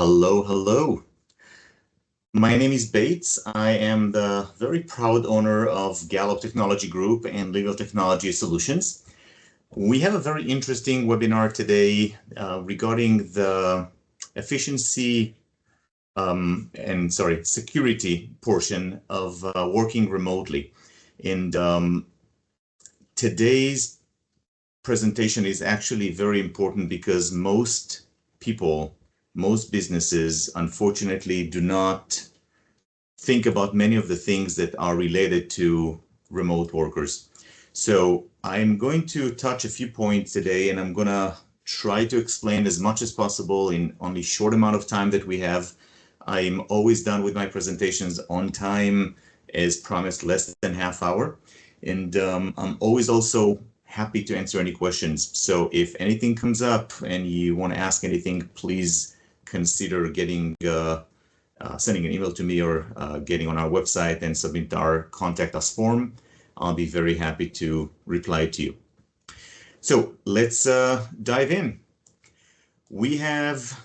Hello, hello. My name is Bates. I am the very proud owner of Gallup Technology Group and Legal Technology Solutions. We have a very interesting webinar today regarding the efficiency security portion of working remotely. And today's presentation is actually very important because most businesses, unfortunately, do not think about many of the things that are related to remote workers. So I'm going to touch a few points today, and I'm going to try to explain as much as possible in only short amount of time that we have. I'm always done with my presentations on time, as promised, less than half hour. And I'm always also happy to answer any questions. So if anything comes up and you want to ask anything, please consider sending an email to me or getting on our website and submit our contact us form. I'll be very happy to reply to you. So let's dive in. We have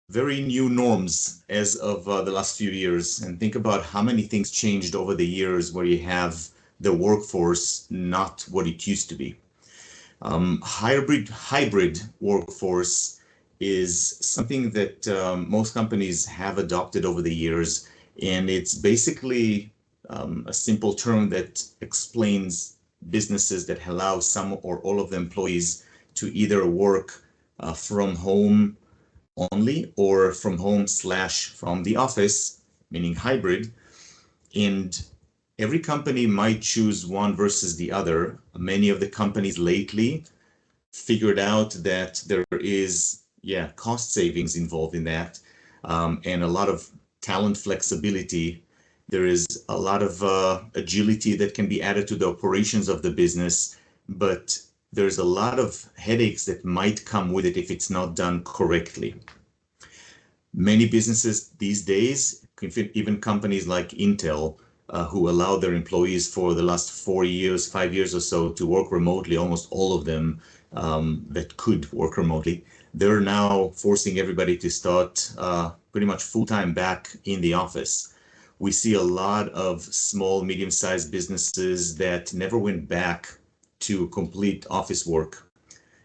very new norms as of the last few years, and think about how many things changed over the years where you have the workforce not what it used to be. Hybrid workforce is something that most companies have adopted over the years, and it's basically a simple term that explains businesses that allow some or all of the employees to either work from home only or from home / from the office, meaning hybrid. And every company might choose one versus the other. Many of the companies lately figured out that there is cost savings involved in that, and a lot of talent flexibility. There is a lot of agility that can be added to the operations of the business, but there's a lot of headaches that might come with it if it's not done correctly. Many businesses these days, even companies like Intel, who allowed their employees for the last 5 years or so to work remotely, almost all of them that could work remotely, they're now forcing everybody to start pretty much full-time back in the office. We see a lot of small, medium-sized businesses that never went back to complete office work.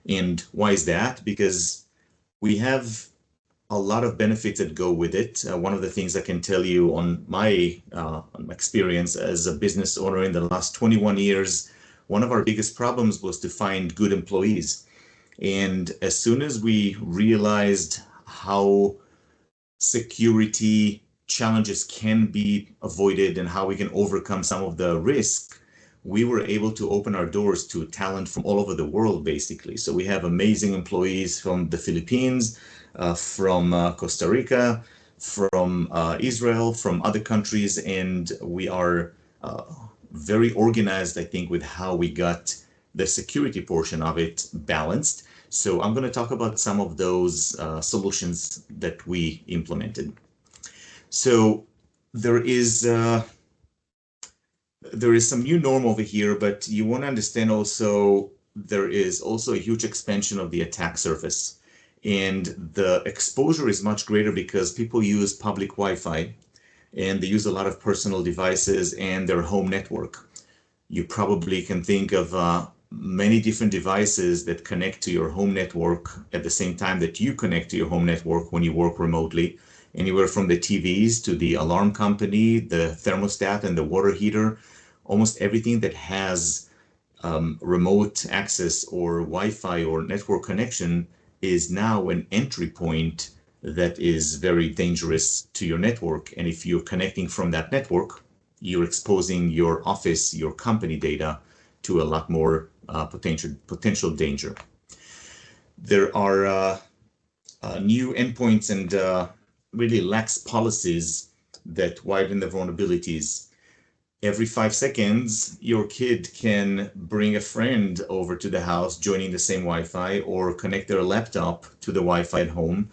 And why is that? Because we have a lot of benefits that go with it. One of the things I can tell you on my experience as a business owner in the last 21 years, one of our biggest problems was to find good employees. And as soon as we realized how security challenges can be avoided and how we can overcome some of the risk, we were able to open our doors to talent from all over the world, basically. So we have amazing employees from the Philippines, from Costa Rica, from Israel, from other countries, and we are very organized, I think, with how we got the security portion of it balanced. So I'm going to talk about some of those solutions that we implemented. So there is some new norm over here, but you want to understand also there is also a huge expansion of the attack surface. And the exposure is much greater because people use public Wi-Fi and they use a lot of personal devices and their home network. You probably can think of many different devices that connect to your home network at the same time that you connect to your home network when you work remotely. Anywhere from the TVs to the alarm company, the thermostat and the water heater, almost everything that has remote access or Wi-Fi or network connection is now an entry point that is very dangerous to your network. And if you're connecting from that network, you're exposing your office, your company data to a lot more potential danger. There are new endpoints and really lax policies that widen the vulnerabilities. Every 5 seconds, your kid can bring a friend over to the house, joining the same Wi-Fi, or connect their laptop to the Wi-Fi at home.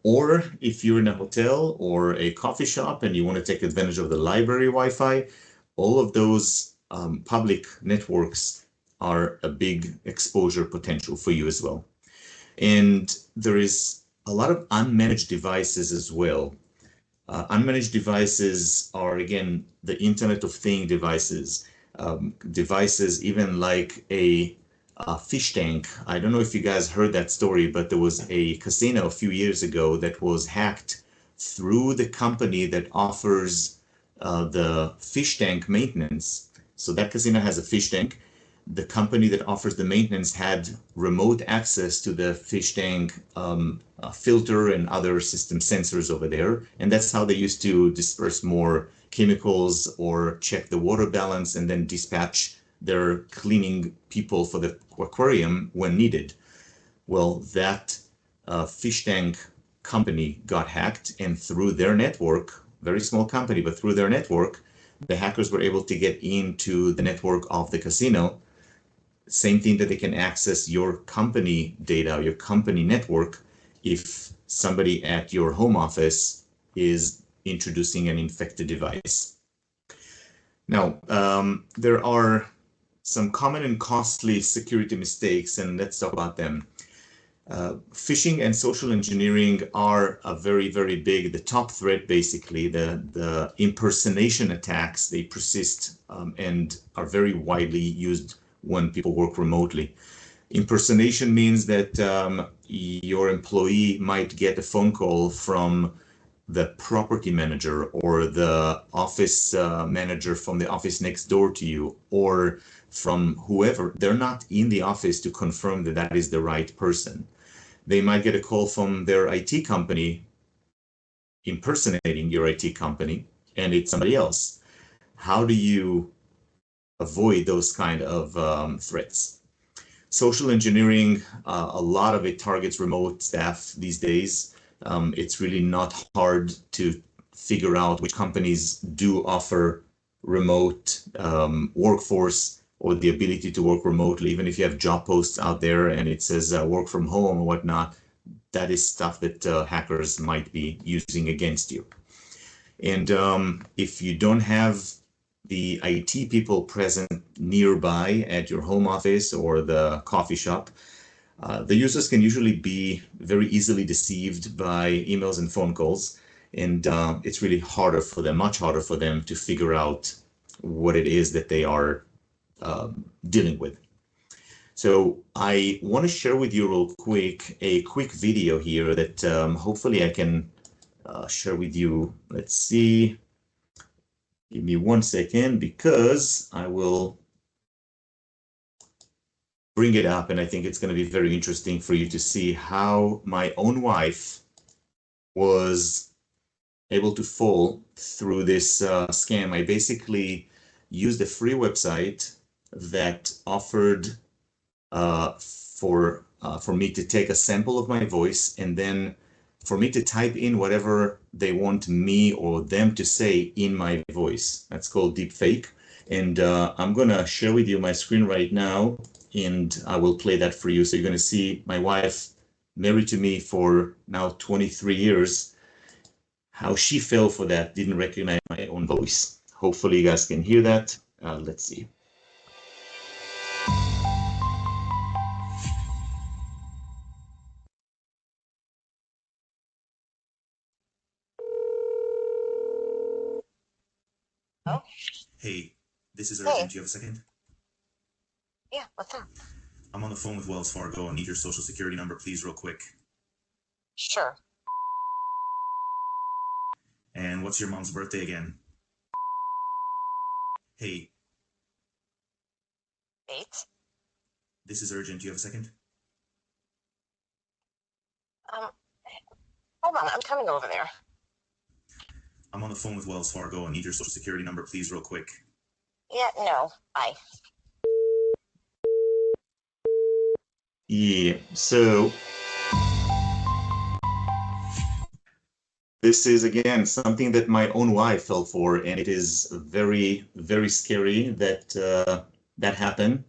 Or if you're in a hotel or a coffee shop and you want to take advantage of the library Wi-Fi, all of those public networks are a big exposure potential for you as well. And there is a lot of unmanaged devices as well. Unmanaged devices are, again, the Internet of Things devices. Devices even like a fish tank. I don't know if you guys heard that story, but there was a casino a few years ago that was hacked through the company that offers the fish tank maintenance. So that casino has a fish tank. The company that offers the maintenance had remote access to the fish tank filter and other system sensors over there. And that's how they used to disperse more chemicals or check the water balance and then dispatch their cleaning people for the aquarium when needed. Well, that fish tank company got hacked, and through their network, very small company, but through their network, the hackers were able to get into the network of the casino. Same thing that they can access your company data, your company network, if somebody at your home office is introducing an infected device. Now, there are some common and costly security mistakes, and let's talk about them. Phishing and social engineering are a very, very big, the top threat, basically. The impersonation attacks, they persist and are very widely used when people work remotely. Impersonation means that your employee might get a phone call from the property manager or the office manager from the office next door to you, or from whoever. They're not in the office to confirm that that is the right person. They might get a call from their IT company impersonating your IT company, and it's somebody else. How do you avoid those kind of threats? Social engineering, a lot of it targets remote staff these days. It's really not hard to figure out which companies do offer remote workforce or the ability to work remotely. Even if you have job posts out there and it says work from home or whatnot, that is stuff that hackers might be using against you. And if you don't have the IT people present nearby at your home office or the coffee shop, the users can usually be very easily deceived by emails and phone calls, and it's really harder for them, much harder for them to figure out what it is that they are dealing with. So I want to share with you real quick a quick video here that hopefully I can share with you. Let's see. Give me 1 second, because I will bring it up, and I think it's going to be very interesting for you to see how my own wife was able to fall through this scam. I basically used a free website that offered for me to take a sample of my voice, and then for me to type in whatever they want me or them to say in my voice. That's called deepfake. And I'm gonna share with you my screen right now, and I will play that for you. So you're gonna see my wife, married to me for now 23 years, how she fell for that, didn't recognize my own voice. Hopefully you guys can hear that. Let's see. Oh, Hey, this is hey, urgent. Do you have a second? yeah, what's up? I'm on the phone with Wells Fargo. I need your social security number, please, real quick. Sure. And what's your mom's birthday again? Hey, 8. this is urgent. Do you have a second? Um, Hold on, I'm coming over there. I'm on the phone with Wells Fargo. I need your social security number, please, real quick. Yeah, no, bye. Yeah, so this is, again, something that my own wife fell for, and it is very, very scary that that happened.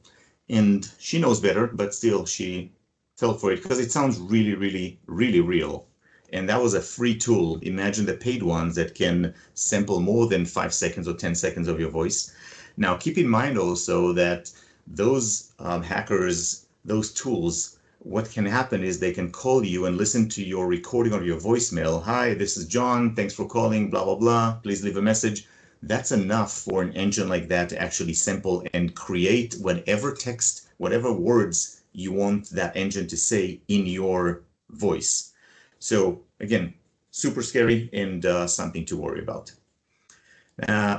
And she knows better, but still she fell for it because it sounds really, really, really real. And that was a free tool. Imagine the paid ones that can sample more than 5 seconds or 10 seconds of your voice. Now, keep in mind also that those hackers, those tools what can happen is they can call you and listen to your recording of your voicemail. Hi, this is John. Thanks for calling, blah, blah, blah. Please leave a message. That's enough for an engine like that to actually sample and create whatever text, whatever words you want that engine to say in your voice. So again, super scary and something to worry about.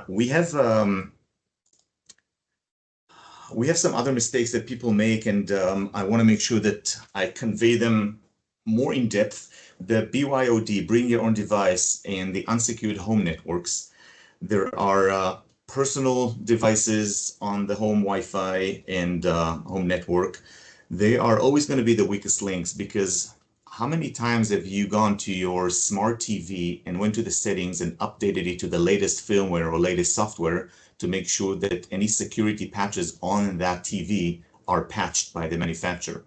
We have some other mistakes that people make, and I want to make sure that I convey them more in depth. The BYOD, bring your own device, and the unsecured home networks. There are personal devices on the home Wi-Fi and home network. They are always going to be the weakest links, because how many times have you gone to your smart TV and went to the settings and updated it to the latest firmware or latest software to make sure that any security patches on that TV are patched by the manufacturer?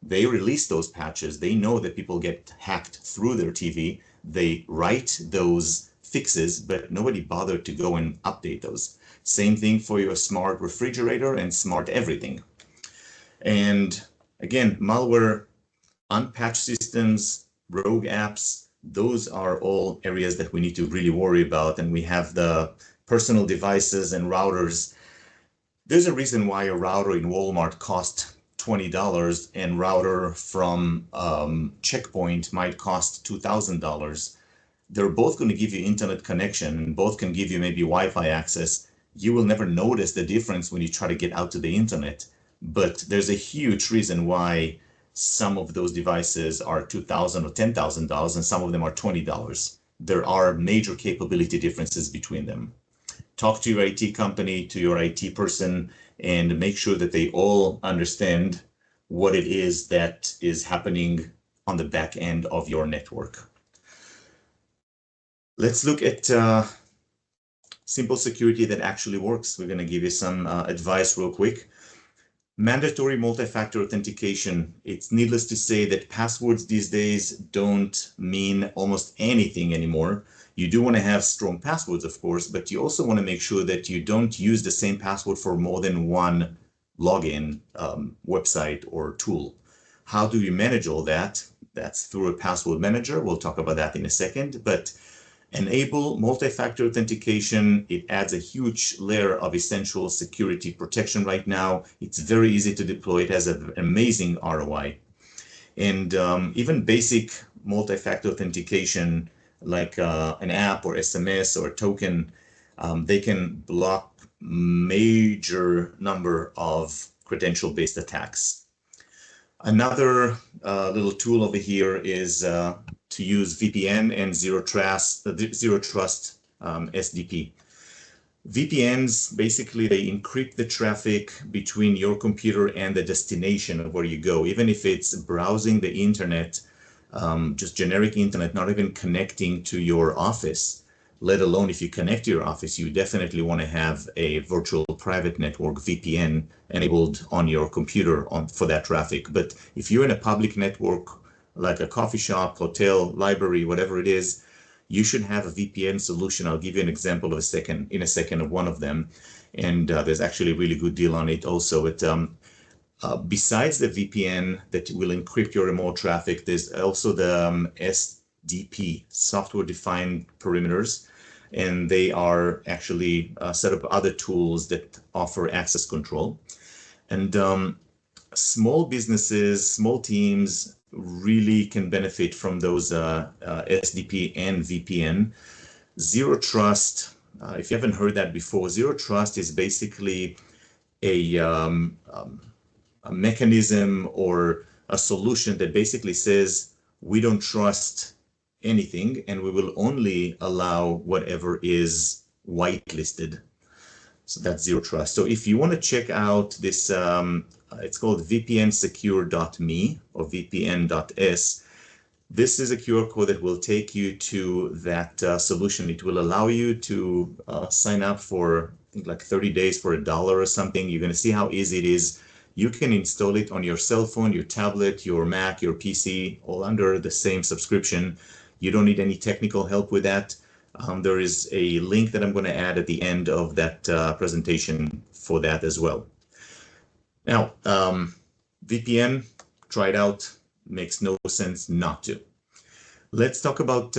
They release those patches. They know that people get hacked through their TV. They write those fixes, but nobody bothered to go and update those. Same thing for your smart refrigerator and smart everything. And again, malware, unpatched systems, rogue apps, those are all areas that we need to really worry about. And we have the personal devices and routers. There's a reason why a router in Walmart costs $20 and router from Checkpoint might cost $2,000. They're both going to give you internet connection, and both can give you maybe Wi-Fi access. You will never notice the difference when you try to get out to the internet. But there's a huge reason why some of those devices are $2,000 or $10,000 and some of them are $20. There are major capability differences between them. Talk to your IT company, to your IT person, and make sure that they all understand what it is that is happening on the back end of your network. Let's look at simple security that actually works. We're going to give you some advice real quick. Mandatory multi-factor authentication. It's needless to say that passwords these days don't mean almost anything anymore. You do want to have strong passwords, of course, but you also want to make sure that you don't use the same password for more than one login, website, or tool. How do you manage all that? That's through a password manager. We'll talk about that in a second, but enable multi-factor authentication. It adds a huge layer of essential security protection right now. It's very easy to deploy. It has an amazing ROI. And even basic multi-factor authentication, like an app or SMS or a token, they can block major number of credential-based attacks. Another little tool over here is to use VPN and zero trust SDP. VPNs, basically, they encrypt the traffic between your computer and the destination of where you go, even if it's browsing the internet, just generic internet, not even connecting to your office, let alone if you connect to your office. You definitely want to have a virtual private network, VPN, enabled on your computer for that traffic. But if you're in a public network, like a coffee shop, hotel, library, whatever it is, you should have a VPN solution. I'll give you an example in a second of one of them. And there's actually a really good deal on it also. But besides the VPN that will encrypt your remote traffic, there's also the SDP, software-defined perimeters. And they are actually set up other tools that offer access control. And small businesses, small teams really can benefit from those SDP and VPN. Zero Trust, if you haven't heard that before, Zero Trust is basically a mechanism or a solution that basically says we don't trust anything and we will only allow whatever is whitelisted. So that's Zero Trust. So if you want to check out this, it's called vpnsecure.me or vpn.s. This is a QR code that will take you to that solution. It will allow you to sign up for, I think, like 30 days for $1 or something. You're going to see how easy it is. You can install it on your cell phone, your tablet, your Mac, your PC, all under the same subscription. You don't need any technical help with that. There is a link that I'm going to add at the end of that presentation for that as well. Now, VPN, try it out. Makes no sense not to. Let's talk about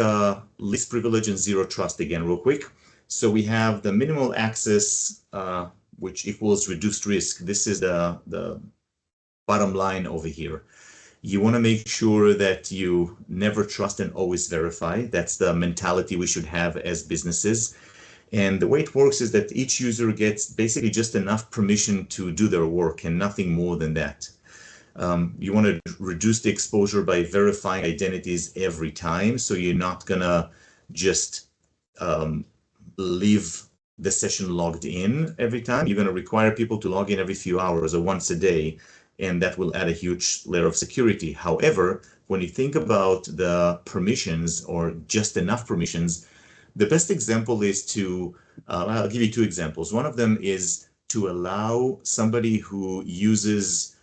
least privilege and zero trust again real quick. So we have the minimal access, which equals reduced risk. This is the bottom line over here. You want to make sure that you never trust and always verify. That's the mentality we should have as businesses. And the way it works is that each user gets basically just enough permission to do their work and nothing more than that. You want to reduce the exposure by verifying identities every time. So you're not going to just leave the session logged in every time. You're going to require people to log in every few hours or once a day, and that will add a huge layer of security. However, when you think about the permissions or just enough permissions, the best example is to, I'll give you two examples. One of them is to allow somebody who uses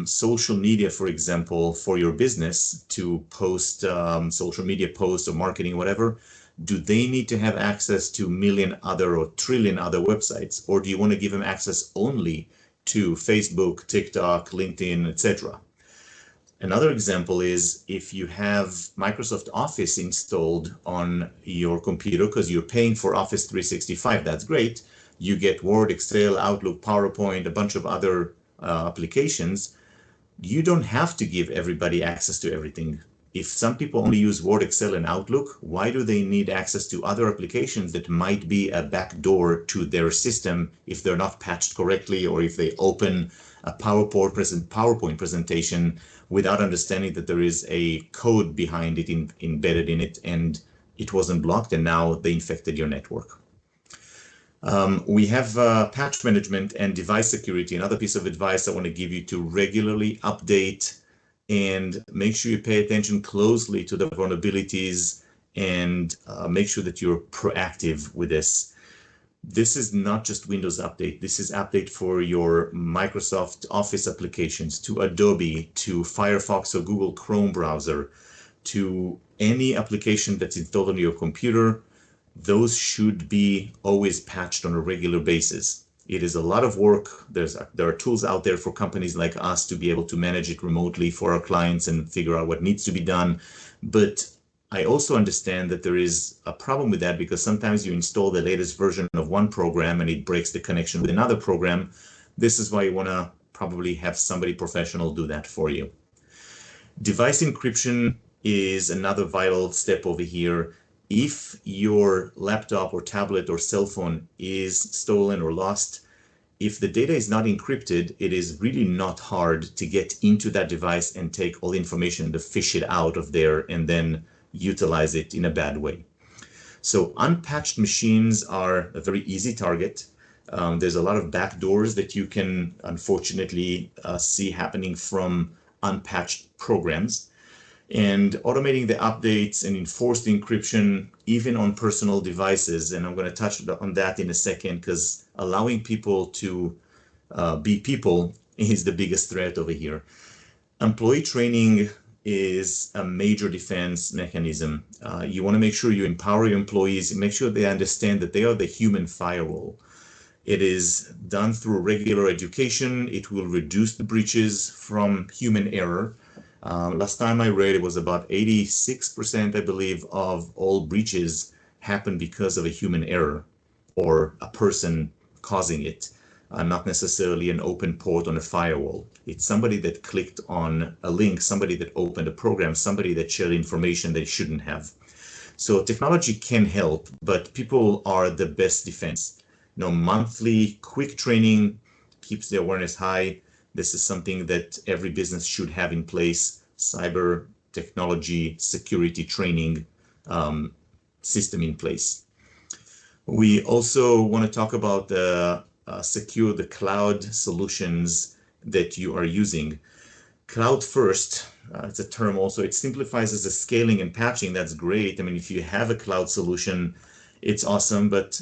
social media, for example, for your business to post social media posts or marketing, whatever. Do they need to have access to a million other or trillion other websites? Or do you want to give them access only to Facebook, TikTok, LinkedIn, etc.? Another example is if you have Microsoft Office installed on your computer because you're paying for Office 365, that's great. You get Word, Excel, Outlook, PowerPoint, a bunch of other applications. You don't have to give everybody access to everything. If some people only use Word, Excel, and Outlook, why do they need access to other applications that might be a backdoor to their system if they're not patched correctly, or if they open a PowerPoint presentation without understanding that there is a code behind it embedded in it, and it wasn't blocked, and now they infected your network. We have patch management and device security. Another piece of advice I want to give you to regularly update and make sure you pay attention closely to the vulnerabilities and make sure that you're proactive with this. This is not just Windows Update. This is update for your Microsoft Office applications, to Adobe, to Firefox or Google Chrome browser, to any application that's installed on your computer. Those should be always patched on a regular basis. It is a lot of work. There are tools out there for companies like us to be able to manage it remotely for our clients and figure out what needs to be done. But I also understand that there is a problem with that, because sometimes you install the latest version of one program and it breaks the connection with another program. This is why you want to probably have somebody professional do that for you. Device encryption is another vital step over here. If your laptop or tablet or cell phone is stolen or lost, if the data is not encrypted, it is really not hard to get into that device and take all the information to fish it out of there and then utilize it in a bad way. So unpatched machines are a very easy target. There's a lot of backdoors that you can unfortunately see happening from unpatched programs. And automating the updates and enforced encryption even on personal devices. And I'm going to touch on that in a second, because allowing people to be people is the biggest threat over here. Employee training is a major defense mechanism. You want to make sure you empower your employees and make sure they understand that they are the human firewall. It is done through regular education. It will reduce the breaches from human error. Last time I read, it was about 86%, I believe, of all breaches happen because of a human error or a person causing it, not necessarily an open port on a firewall. It's somebody that clicked on a link, somebody that opened a program, somebody that shared information they shouldn't have. So technology can help, but people are the best defense. Monthly quick training keeps the awareness high. This is something that every business should have in place. Cyber technology security training system in place. We also want to talk about the secure the cloud solutions that you are using. Cloud first, it's a term also. It simplifies as a scaling and patching. That's great. I mean, if you have a cloud solution, it's awesome. But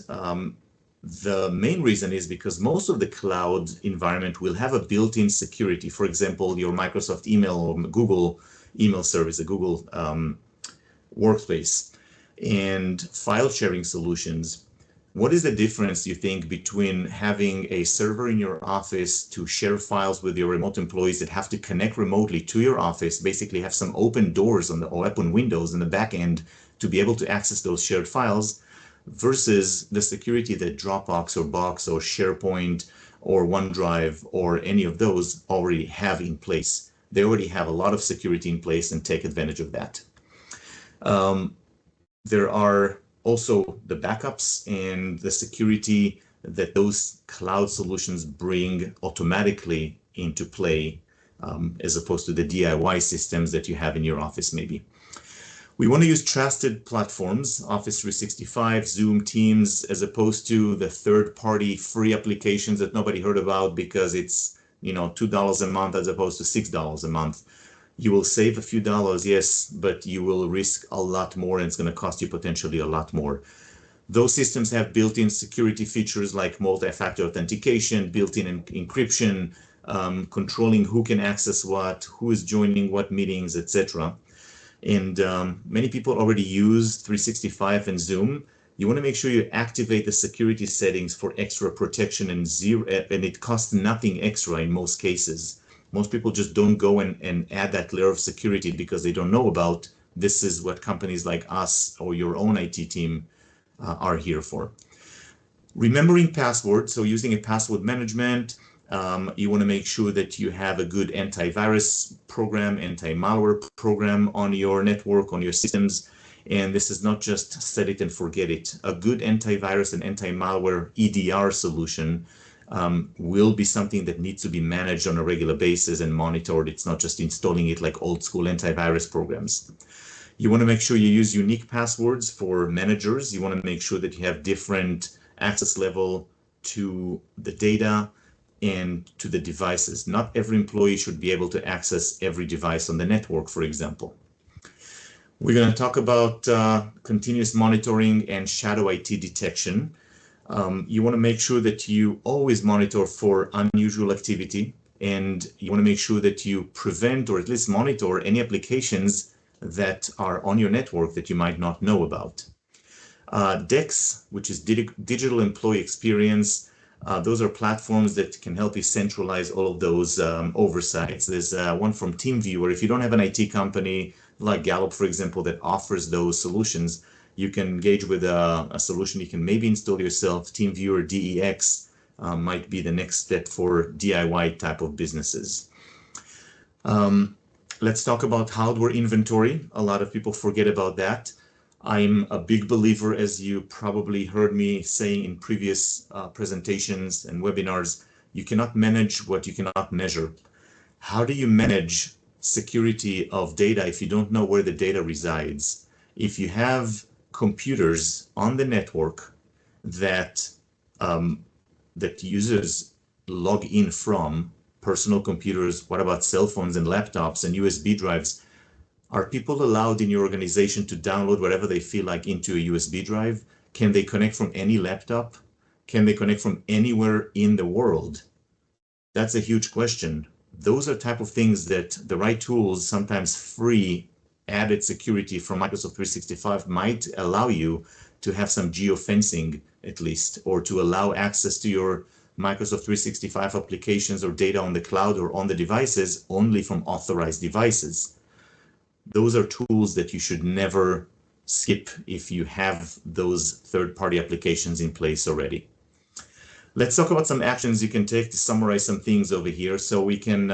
the main reason is because most of the cloud environment will have a built-in security. For example, your Microsoft email or Google email service, a Google workspace, and file sharing solutions. What is the difference, you think, between having a server in your office to share files with your remote employees that have to connect remotely to your office, basically have some open doors on the or open windows in the back end to be able to access those shared files, versus the security that Dropbox or Box or SharePoint or OneDrive or any of those already have in place? They already have a lot of security in place and take advantage of that. There are also the backups and the security that those cloud solutions bring automatically into play, as opposed to the DIY systems that you have in your office maybe. We want to use trusted platforms, Office 365, Zoom, Teams, as opposed to the third-party free applications that nobody heard about because it's, $2 a month as opposed to $6 a month. You will save a few dollars, yes, but you will risk a lot more, and it's going to cost you potentially a lot more. Those systems have built-in security features like multi-factor authentication, built-in encryption, controlling who can access what, who is joining what meetings, etc. And many people already use 365 and Zoom. You want to make sure you activate the security settings for extra protection, and it costs nothing extra in most cases. Most people just don't go and add that layer of security because they don't know about this is what companies like us or your own IT team are here for. Remembering passwords, so using a password management, you want to make sure that you have a good antivirus program, anti-malware program on your network, on your systems. And this is not just set it and forget it. A good antivirus and anti-malware EDR solution will be something that needs to be managed on a regular basis and monitored. It's not just installing it like old school antivirus programs. You want to make sure you use unique passwords for managers. You want to make sure that you have different access level to the data and to the devices. Not every employee should be able to access every device on the network, for example. We're going to talk about continuous monitoring and shadow IT detection. You want to make sure that you always monitor for unusual activity, and you want to make sure that you prevent or at least monitor any applications that are on your network that you might not know about. DEX, which is Digital Employee Experience, those are platforms that can help you centralize all of those oversights. There's one from TeamViewer. If you don't have an IT company like Gallup, for example, that offers those solutions, you can engage with a solution you can maybe install yourself. TeamViewer DEX might be the next step for DIY type of businesses. Let's talk about hardware inventory. A lot of people forget about that. I'm a big believer, as you probably heard me saying in previous presentations and webinars, you cannot manage what you cannot measure. How do you manage security of data if you don't know where the data resides? If you have computers on the network that users log in from, personal computers, what about cell phones and laptops and USB drives? Are people allowed in your organization to download whatever they feel like into a USB drive? Can they connect from any laptop? Can they connect from anywhere in the world? That's a huge question. Those are type of things that the right tools, sometimes free added security from Microsoft 365, might allow you to have some geofencing at least, or to allow access to your Microsoft 365 applications or data on the cloud or on the devices only from authorized devices. Those are tools that you should never skip if you have those third-party applications in place already. Let's talk about some actions you can take to summarize some things over here so we can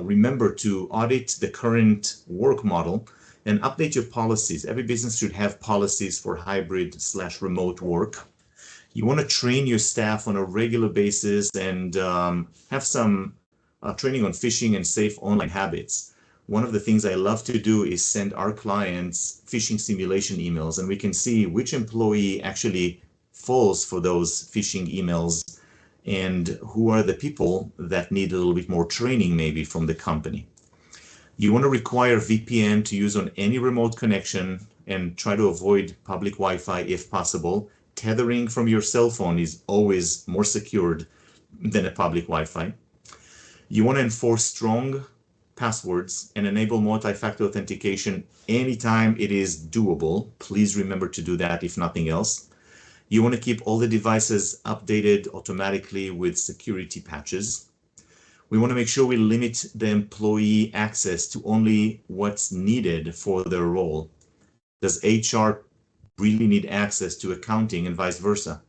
remember to audit the current work model and update your policies. Every business should have policies for hybrid/remote work. You want to train your staff on a regular basis and have some training on phishing and safe online habits. One of the things I love to do is send our clients phishing simulation emails, and we can see which employee actually falls for those phishing emails and who are the people that need a little bit more training maybe from the company. You want to require VPN to use on any remote connection and try to avoid public Wi-Fi if possible. Tethering from your cell phone is always more secured than a public Wi-Fi. You want to enforce strong passwords and enable multi-factor authentication anytime it is doable. Please remember to do that if nothing else. You want to keep all the devices updated automatically with security patches. We want to make sure we limit the employee access to only what's needed for their role. Does HR really need access to accounting and vice versa?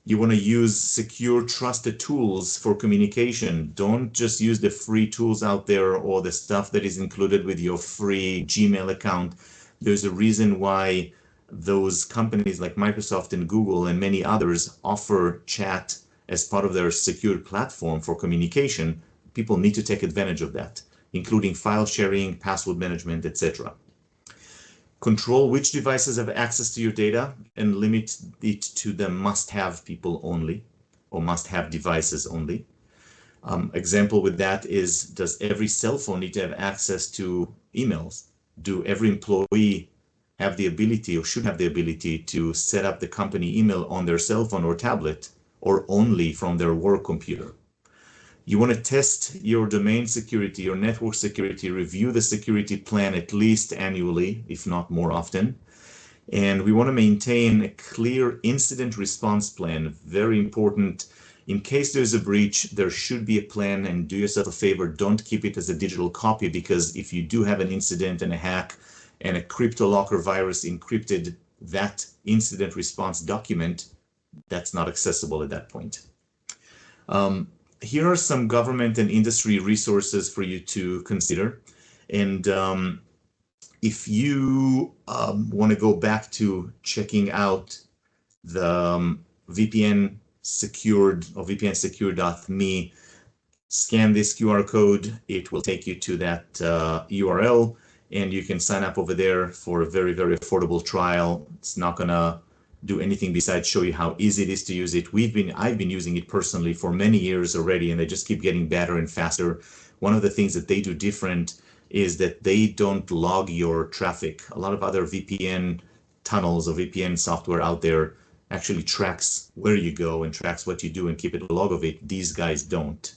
You want to use secure, trusted tools for communication. Don't just use the free tools out there or the stuff that is included with your free Gmail account. There's a reason why those companies like Microsoft and Google and many others offer chat as part of their secure platform for communication. People need to take advantage of that, including file sharing, password management, etc. Control which devices have access to your data and limit it to the must-have people only or must-have devices only. Example with that is, does every cell phone need to have access to emails? Do every employee have the ability or should have the ability to set up the company email on their cell phone or tablet, or only from their work computer? You want to test your domain security, your network security, review the security plan at least annually, if not more often. And we want to maintain a clear incident response plan. Very important. In case there's a breach, there should be a plan, and do yourself a favor, don't keep it as a digital copy, because if you do have an incident and a hack and a CryptoLocker virus encrypted that incident response document, that's not accessible at that point. Here are some government and industry resources for you to consider. And if you want to go back to checking out the VPN secured or vpnsecure.me, scan this QR code. It will take you to that URL, and you can sign up over there for a very, very affordable trial. It's not going to do anything besides show you how easy it is to use it. I've been using it personally for many years already, and they just keep getting better and faster. One of the things that they do different is that they don't log your traffic. A lot of other VPN tunnels or VPN software out there actually tracks where you go and tracks what you do and keep a log of it. These guys don't.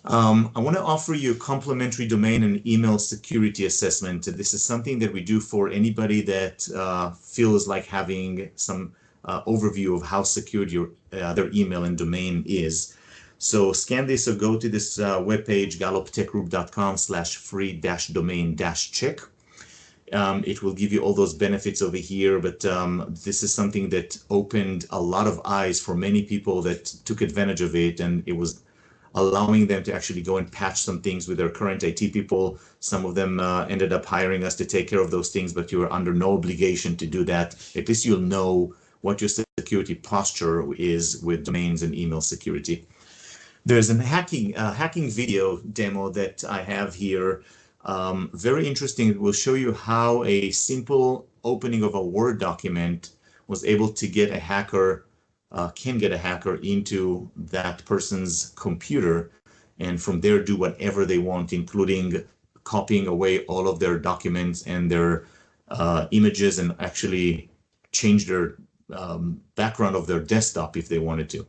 I want to offer you a complimentary domain and email security assessment. This is something that we do for anybody that feels like having some overview of how secured their email and domain is. So scan this or go to this webpage, galluptechgroup.com/free-domain-check. It will give you all those benefits over here, but this is something that opened a lot of eyes for many people that took advantage of it, and it was allowing them to actually go and patch some things with their current IT people. Some of them ended up hiring us to take care of those things, but you are under no obligation to do that. At least you'll know what your security posture is with domains and email security. There's a hacking video demo that I have here. Very interesting. It will show you how a simple opening of a Word document was able to get a hacker can get a hacker into that person's computer, and from there do whatever they want, including copying away all of their documents and their images, and actually change their background of their desktop if they wanted to.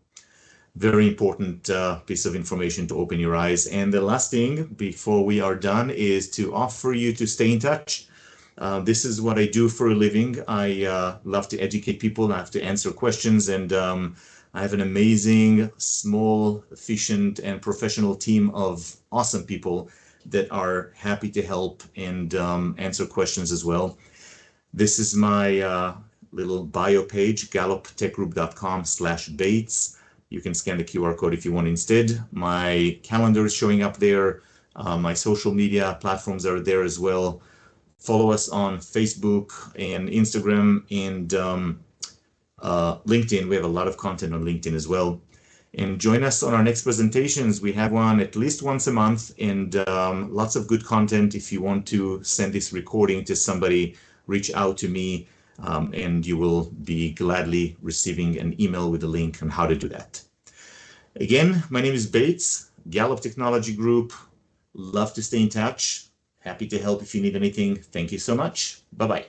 Very important piece of information to open your eyes. And the last thing before we are done is to offer you to stay in touch. This is what I do for a living. I love to educate people. I have to answer questions, and I have an amazing, small, efficient, and professional team of awesome people that are happy to help and answer questions as well. This is my little bio page, galluptechgroup.com/Bates. You can scan the QR code if you want instead. My calendar is showing up there. My social media platforms are there as well. Follow us on Facebook and Instagram and LinkedIn. We have a lot of content on LinkedIn as well. And join us on our next presentations. We have one at least once a month, and lots of good content. If you want to send this recording to somebody, reach out to me, and you will be gladly receiving an email with a link on how to do that. Again, my name is Bates, Gallup Technology Group. Love to stay in touch. Happy to help if you need anything. Thank you so much. Bye-bye.